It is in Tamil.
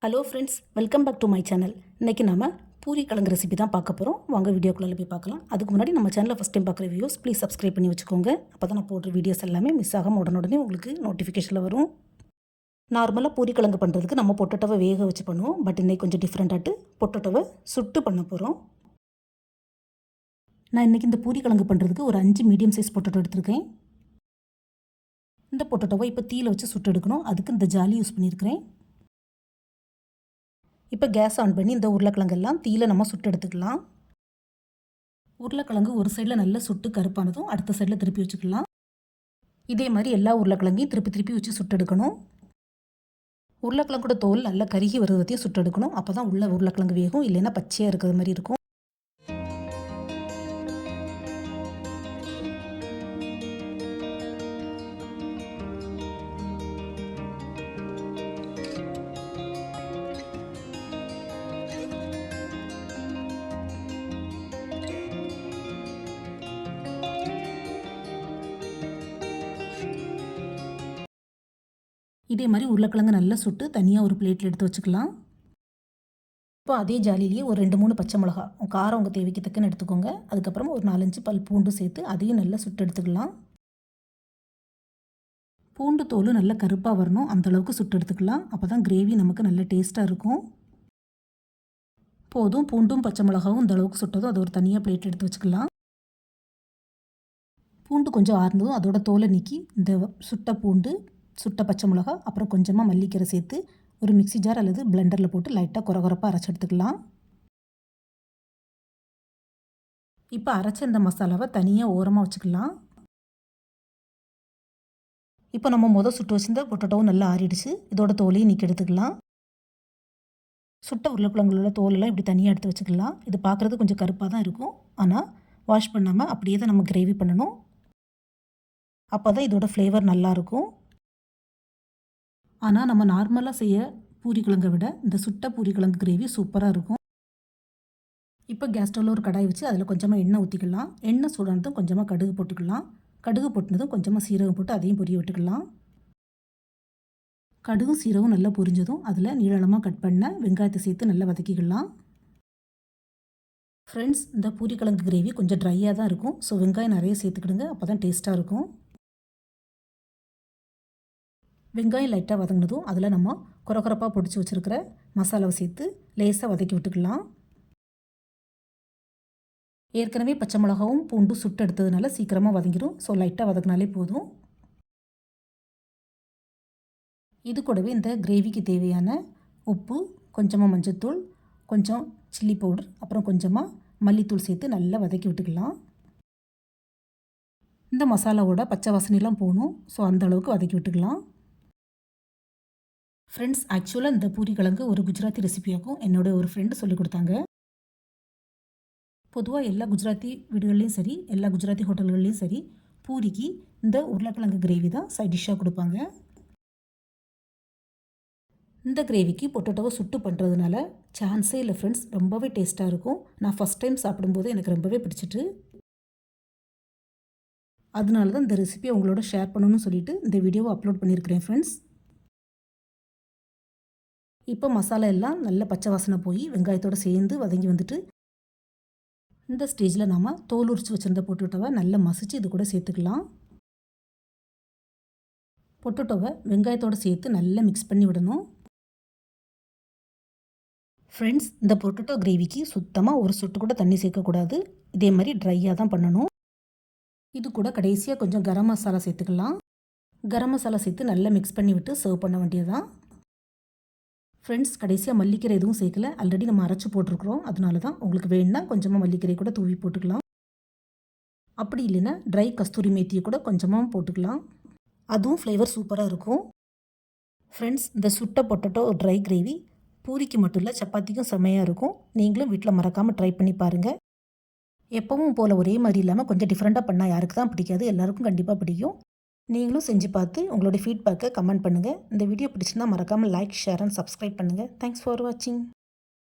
Hello friends, welcome back to my channel. இன்றைக்கி நம்ம பூரி கிழங்கு ரெசிபி தான் பார்க்க போகிறோம். வாங்க வீடியோக்குள்ளே போய் பார்க்கலாம். அதுக்கு முன்னாடி நம்ம சேனலை ஃபஸ்ட் டைம் பார்க்குற வியூஸ் ப்ளீஸ் சப்ஸ்கிரைப் பண்ணி வச்சுக்கோங்க. அப்போ தான் நான் போடுற வீடியோஸ் எல்லாமே மிஸ் ஆகாமல் உடனே உங்களுக்கு நோட்டிஃபிகேஷனில் வரும். நார்மலாக பூரி கிழங்கு பண்ணுறதுக்கு நம்ம பொட்டட்டோவை வேக வச்சு பண்ணுவோம். பட் இன்றைக்கி கொஞ்சம் டிஃப்ரெண்ட்டாட்டு பொட்டட்டோவை சுட்டு பண்ண போகிறோம். நான் இன்றைக்கி இந்த பூரி கிழங்கு பண்ணுறதுக்கு ஒரு 5 மீடியம் சைஸ் பொட்டட்டோ எடுத்திருக்கேன். இந்த பொட்டட்டோவை இப்போ தீயில் வச்சு சுட்டு எடுக்கணும். அதுக்கு இந்த ஜாலி யூஸ் பண்ணியிருக்கிறேன். இப்போ கேஸ் ஆன் பண்ணி இந்த உருளைக்கிழங்கெல்லாம் தீயில் நம்ம சுட்டு எடுத்துக்கலாம். உருளைக்கிழங்கு ஒரு சைடில் நல்லா சுட்டு கருப்பானதும் அடுத்த சைடில் திருப்பி வச்சுக்கலாம். இதே மாதிரி எல்லா உருளைக்கிழங்கையும் திருப்பி வச்சு சுட்டு எடுக்கணும். உருளைக்கிழங்கோட தோல் நல்லா கருகி வருவதையும் சுட்டு எடுக்கணும். அப்போ தான் உள்ள உருளைக்கிழங்கு வேகும், இல்லைன்னா பச்சையாக இருக்கிற மாதிரி இருக்கும். இதே மாதிரி உருளைக்கிழங்கு நல்லா சுட்டு தனியாக ஒரு பிளேட்டில் எடுத்து வச்சுக்கலாம். இப்போ அதே ஜாலிலேயே ஒரு 2-3 பச்சை மிளகா காரம் உங்கள் தேவைக்கு தக்கன்னு எடுத்துக்கோங்க. அதுக்கப்புறமா ஒரு 4-5 பல் பூண்டு சேர்த்து அதையும் நல்லா சுட்டு எடுத்துக்கலாம். பூண்டு தோல் நல்லா கருப்பாக வரணும், அந்தளவுக்கு சுட்டு எடுத்துக்கலாம். அப்போ தான் கிரேவி நமக்கு நல்ல டேஸ்ட்டாக இருக்கும். போதும், பூண்டும் பச்சை மிளகாவும் இந்த அளவுக்கு சுட்டதும் அதை ஒரு தனியாக பிளேட் எடுத்து வச்சுக்கலாம். பூண்டு கொஞ்சம் ஆறுனதும் அதோட தோலை நீக்கி இந்த சுட்ட பூண்டு, சுட்ட பச்சை மிளகா, அப்புறம் கொஞ்சமாக மல்லிக்கீரை சேர்த்து ஒரு மிக்ஸி ஜார் அல்லது பிளெண்டரில் போட்டு லைட்டாக குறகுறப்பாக அரைச்சி எடுத்துக்கலாம். இப்போ அரைச்ச இந்த மசாலாவை தனியாக ஓரமாக வச்சுக்கலாம். இப்போ நம்ம சுட்டு வச்சிருந்த பொட்டட்டோவும் நல்லா ஆறிடுச்சு. இதோட தோலையும் நீக்கி எடுத்துக்கலாம். சுட்ட உருளைக்கிழங்குள்ள தோலெல்லாம் இப்படி தனியாக எடுத்து வச்சுக்கலாம். இது பார்க்குறது கொஞ்சம் கருப்பாக தான் இருக்கும், ஆனால் வாஷ் பண்ணாமல் அப்படியே தான் நம்ம கிரேவி பண்ணணும். அப்போ தான் இதோட ஃப்ளேவர் நல்லாயிருக்கும். ஆனால் நம்ம நார்மலாக செய்ய பூரி கிழங்கை விட இந்த சுட்ட பூரி கிழங்கு கிரேவி சூப்பராக இருக்கும். இப்போ கேஸ் ஸ்டவ்வில் ஒரு கடாய் வச்சு அதில் கொஞ்சமாக எண்ணெய் ஊற்றிக்கலாம். எண்ணெய் சூடானதும் கொஞ்சமாக கடுகு போட்டுக்கலாம். கடுகு போட்டுனதும் கொஞ்சமாக சீரகம் போட்டு அதையும் பொரிய விட்டுக்கலாம். கடுகும் சீரகம் நல்லா பொரிஞ்சதும் அதில் நீளமாக கட் பண்ண வெங்காயத்தை சேர்த்து நல்லா வதக்கிக்கலாம். ஃப்ரெண்ட்ஸ், இந்த பூரி கிழங்கு கிரேவி கொஞ்சம் ட்ரையாக தான் இருக்கும். ஸோ வெங்காயம் நிறைய சேர்த்துக்கிடுங்க, அப்போ தான் டேஸ்ட்டாக இருக்கும். வெங்காயம் லைட்டாக வதங்கினதும் அதில் நம்ம குறப்பாக பொடிச்சு வச்சுருக்கிற மசாலாவை சேர்த்து லேசாக வதக்கி விட்டுக்கலாம். ஏற்கனவே பச்சை மிளகாவும் பூண்டும் சுட்டு எடுத்ததுனால சீக்கிரமாக வதங்கிடும். ஸோ லைட்டாக வதக்கினாலே போதும். இது கூடவே இந்த கிரேவிக்கு தேவையான உப்பு, கொஞ்சமாக மஞ்சள்தூள், கொஞ்சம் சில்லி பவுடர், அப்புறம் கொஞ்சமாக மல்லித்தூள் சேர்த்து நல்லா வதக்கி விட்டுக்கலாம். இந்த மசாலாவோட பச்சை வாசனைலாம் போகணும். ஸோ அந்த அளவுக்கு வதக்கி விட்டுக்கலாம். ஃப்ரெண்ட்ஸ், ஆக்சுவலாக இந்த பூரி கிழங்கு ஒரு குஜராத்தி ரெசிபியாகும் என்னோடய ஒரு ஃப்ரெண்டு சொல்லிக் கொடுத்தாங்க. பொதுவாக எல்லா குஜராத்தி வீடுகள்லேயும் சரி, எல்லா குஜராத்தி ஹோட்டல்கள்லேயும் சரி, பூரிக்கு இந்த உருளைக்கிழங்கு கிரேவி தான் சைட் டிஷ்ஷாக கொடுப்பாங்க. இந்த கிரேவிக்கு பொட்டேட்டோவை சுட்டு பண்ணுறதுனால சான்ஸே இல்லை ஃப்ரெண்ட்ஸ், ரொம்பவே டேஸ்ட்டாக இருக்கும். நான் ஃபஸ்ட் டைம் சாப்பிடும்போது எனக்கு ரொம்பவே பிடிச்சிட்டு, அதனால தான் இந்த ரெசிபியை உங்களோட ஷேர் பண்ணணும்னு சொல்லிட்டு இந்த வீடியோவை அப்லோட் பண்ணியிருக்கிறேன் ஃப்ரெண்ட்ஸ். இப்போ மசாலா எல்லாம் நல்ல பச்சை வாசனை போய் வெங்காயத்தோடு சேர்ந்து வதங்கி வந்துட்டு, இந்த ஸ்டேஜில் நாம் தோல் உரித்து வச்சுருந்த பொட்டேட்டோவை நல்லா மசிச்சு இது கூட சேர்த்துக்கலாம். பொட்டேட்டோவை வெங்காயத்தோடு சேர்த்து நல்லா மிக்ஸ் பண்ணி விடணும். ஃப்ரெண்ட்ஸ், இந்த பொட்டேட்டோ கிரேவிக்கு சுத்தமாக ஒரு சொட்டு கூட தண்ணி சேர்க்கக்கூடாது. இதே மாதிரி ட்ரையாக தான் பண்ணணும். இது கூட கடைசியாக கொஞ்சம் கரம் மசாலா சேர்த்துக்கலாம். கரம் மசாலா சேர்த்து நல்லா மிக்ஸ் பண்ணி விட்டு சர்வ் பண்ண வேண்டியதுதான். ஃப்ரெண்ட்ஸ், கடைசியாக மல்லிக்கீரை எதுவும் சேர்க்கல, ஆல்ரெடி நம்ம அரைச்சி போட்டிருக்கிறோம். அதனால தான் உங்களுக்கு வேணுன்னா கொஞ்சமாக மல்லிக்கீரை கூட தூவி போட்டுக்கலாம். அப்படி இல்லைன்னா ட்ரை கஸ்தூரி மேத்தியை கூட கொஞ்சமாக போட்டுக்கலாம். அதுவும் ஃப்ளேவர் சூப்பராக இருக்கும். ஃப்ரெண்ட்ஸ், இந்த சுட்ட பொட்டேட்டோ ட்ரை கிரேவி பூரிக்கு மட்டும் இல்லை, சப்பாத்திக்கும் செம்மையாக இருக்கும். நீங்களும் வீட்டில் மறக்காமல் ட்ரை பண்ணி பாருங்கள். எப்பவும் போல் ஒரே மாதிரி இல்லாமல் கொஞ்சம் டிஃப்ரெண்ட்டாக பண்ணால் யாருக்கு தான் பிடிக்காது, எல்லாருக்கும் கண்டிப்பாக பிடிக்கும். நீங்களும் செஞ்சு பார்த்து உங்களோட ஃபீட்பேக்கை கமெண்ட் பண்ணுங்கள். இந்த வீடியோ பிடிச்சிருந்தா மறக்காமல் லைக், ஷேர் அண்ட் சப்ஸ்கிரைப் பண்ணுங்கள். தேங்க்ஸ் ஃபார் வாட்சிங்.